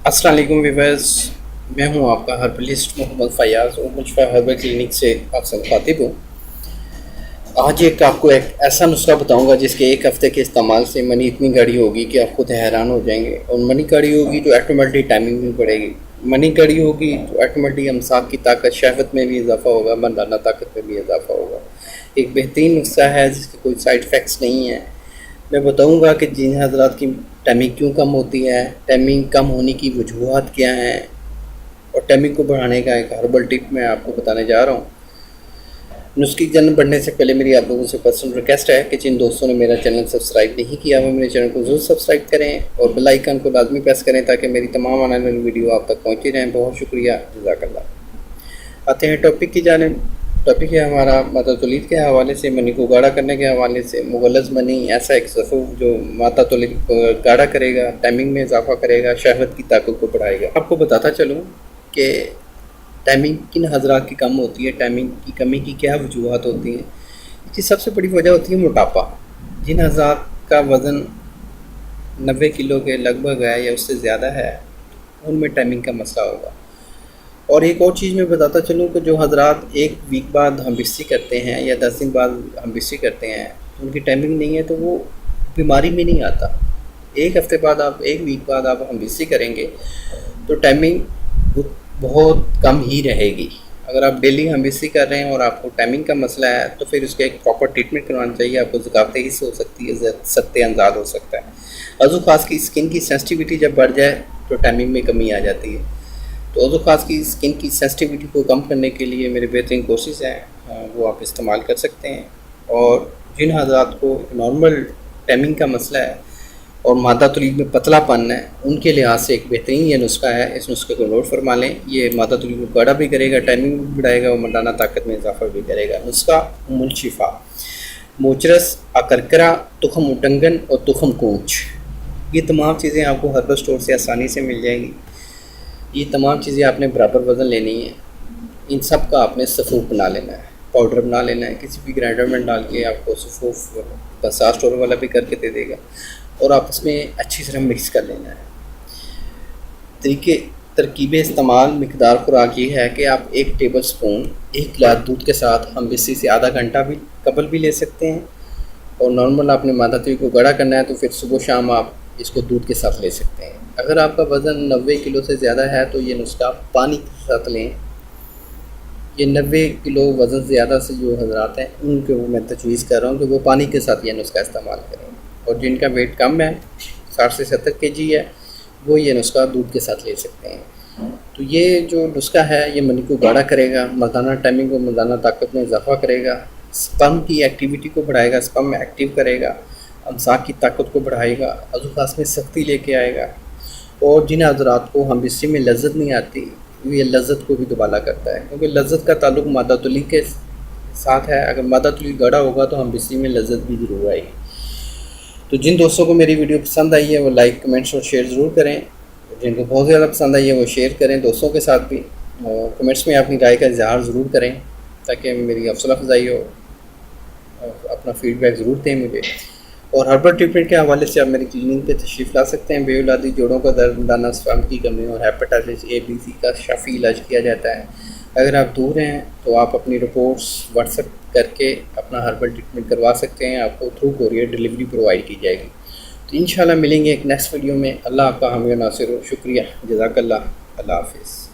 अस्सलाम वालेकुम व्यूअर्स। मैं हूं आपका हर्बलिस्ट मोहम्मद फ़याज़ और मुझफा हर्बल क्लिनिक से आपसे मुखातिब हूं। आज आपको एक ऐसा नुस्खा बताऊंगा जिसके एक हफ़्ते के इस्तेमाल से मनी इतनी गाढ़ी होगी कि आप खुद हैरान हो जाएंगे। और मनी गाढ़ी होगी तो ऑटोमेटिक टाइमिंग भी बढ़ेगी। मनी गाढ़ी होगी तो ऑटोमेटिक अमसाक की ताकत, शहवत में भी इजाफा होगा, मर्दाना ताकत में भी इजाफा होगा। एक बेहतरीन नुस्खा है जिसके कोई साइड इफ़ेक्ट्स नहीं है। मैं बताऊंगा कि जिन हज़रात की टाइमिंग क्यों कम होती है, टाइमिंग कम होने की वजूहत क्या हैं, और टाइमिंग को बढ़ाने का एक हर्बल टिप मैं आपको बताने जा रहा हूँ। नुस्खे की जन्म बढ़ने से पहले मेरी आप लोगों से पर्सनल रिक्वेस्ट है कि जिन दोस्तों ने मेरा चैनल सब्सक्राइब नहीं किया वो मेरे चैनल को ज़रूर सब्सक्राइब करें और बेल आइकन को लाजमी प्रेस करें ताकि मेरी तमाम आने वाली वीडियो आप तक पहुँचती रहें। बहुत शुक्रिया, जज़ाकल्लाह। आते हैं टॉपिक की जानिब। टॉपिक है हमारा माता तुलीद के हवाले से, मनी को गाढ़ा करने के हवाले से। मुगलज़ मनी ऐसा एक सफ़ूफ जो माता तुलीद को गाढ़ा करेगा, टाइमिंग में इजाफा करेगा, शहवत की ताकत को बढ़ाएगा। आपको बताता चलूँ कि टाइमिंग किन हज़रात की कम होती है, टाइमिंग की कमी की क्या वजूहत होती हैं। इसकी सबसे बड़ी वजह होती है मोटापा। जिन हज़रात का वज़न 90 किलो के लगभग है या उससे ज़्यादा है, उनमें टाइमिंग का मसला होगा। और एक और चीज़ मैं बताता चलूँ कि जो हज़रात एक वीक बाद हमबिस्ती करते हैं या 10 दिन बाद हमबिस्ती करते हैं, उनकी टाइमिंग नहीं है तो वो बीमारी में नहीं आता। एक हफ़्ते बाद आप, एक वीक बाद आप हमबिस्ती करेंगे तो टाइमिंग बहुत कम ही रहेगी। अगर आप डेली हमबिस्ती कर रहे हैं और आपको टाइमिंग का मसला है तो फिर उसका एक प्रॉपर ट्रीटमेंट करवाना चाहिए। आपको ज़ुकावत हिस्स हो सकती है, सत्ते अंदाज हो सकता है। अज़ू ख़ास की स्किन की सेंसिटिविटी जब बढ़ जाए तो टाइमिंग में कमी आ जाती है। तो अज़ू ख़ास की स्किन की सेंसिटिविटी को कम करने के लिए मेरे बेहतरीन कोर्सेज़ हैं, वो आप इस्तेमाल कर सकते हैं। और जिन हज़रात को नॉर्मल टाइमिंग का मसला है और मादा तुलीद में पतलापन है, उनके लिहाज से एक बेहतरीन ये नुस्खा है। इस नुस्खे को नोट फरमा लें। ये मादा तुलीद को गाढ़ा भी करेगा, टाइमिंग भी बढ़ाएगा और मर्दाना ताकत में इजाफा भी करेगा। नुस्खा उम्मुल शिफा, मोचरस, अकरकरा, तुखम उटंगन और तुखम कूच। ये तमाम चीज़ें आपको हर्बल स्टोर से आसानी से मिल जाएंगी। ये तमाम चीज़ें आपने बराबर वज़न लेनी है। इन सब का आपने सफ़ूफ बना लेना है, पाउडर बना लेना है। किसी भी ग्राइंडर में डाल के आपको सफ़ूफ बसा स्टोर वाला भी करके दे देगा और आप इसमें अच्छी तरह मिक्स कर लेना है। तरकीब इस्तेमाल मिकदार खुराक ये है कि आप 1 टेबल स्पून 1 गिलास दूध के साथ हम बिस्सी से आधा घंटा भी कबल भी ले सकते हैं। और नॉर्मल आपने मादा तुलीद को गाढ़ा करना है तो फिर सुबह शाम आप इसको दूध के साथ ले सकते हैं। अगर आपका वज़न 90 किलो से ज़्यादा है तो ये नुस्खा पानी के साथ लें। ये 90 किलो वज़न से ज़्यादा से जो हज़रात हैं उनको मैं तजवीज़ कर रहा हूँ कि वो पानी के साथ ये नुस्खा इस्तेमाल करें। और जिनका वेट कम है, 60 से 70 केजी है, वो ये नुस्खा दूध के साथ ले सकते हैं। तो ये जो नुस्खा है ये मनी को गाढ़ा करेगा, मर्दाना टाइमिंग को, मर्दाना ताकत में इजाफा करेगा, स्पर्म की एक्टिविटी को बढ़ाएगा, स्पर्म एक्टिव करेगा, अमसाक की ताकत को बढ़ाएगा, अज़ू ख़ास में सख्ती लेके आएगा। और जिन हज़रात को हमबिस्ती में लज्जत नहीं आती, ये लज्जत को भी दुबाला करता है, क्योंकि लज्जत का ताल्लुक मादा तुलीद के साथ है। अगर मादा तुलीद गाढ़ा होगा तो हमबिस्ती में लज्जत भी ज़रूर आएगी। तो जिन दोस्तों को मेरी वीडियो पसंद आई है वो लाइक, कमेंट्स और शेयर ज़रूर करें। जिनको बहुत ज़्यादा पसंद आई है वो शेयर करें दोस्तों के साथ भी, और कमेंट्स में अपनी राय का इजहार ज़रूर करें ताकि मेरी हौसला अफजाई हो। अपना फीडबैक ज़रूर दें मुझे। और हर्बल ट्रीटमेंट के हवाले से आप मेरी क्लिनिक पे तशरीफ़ ला सकते हैं। बेऔलादी, जोड़ों का दर्द, दाना, स्पर्म की कमी और हेपेटाइटिस ए, बी, सी का शफ़ी इलाज किया जाता है। अगर आप दूर हैं तो आप अपनी रिपोर्ट्स व्हाट्सएप करके अपना हर्बल ट्रीटमेंट करवा सकते हैं। आपको थ्रू कोरियर डिलीवरी प्रोवाइड की जाएगी। तो इंशाल्लाह मिलेंगे एक नेक्स्ट वीडियो में। अल्लाह आपका हामी और नासिर हो। शुक्रिया, जज़ाकल्लाह, अल्लाह हाफ़िज़।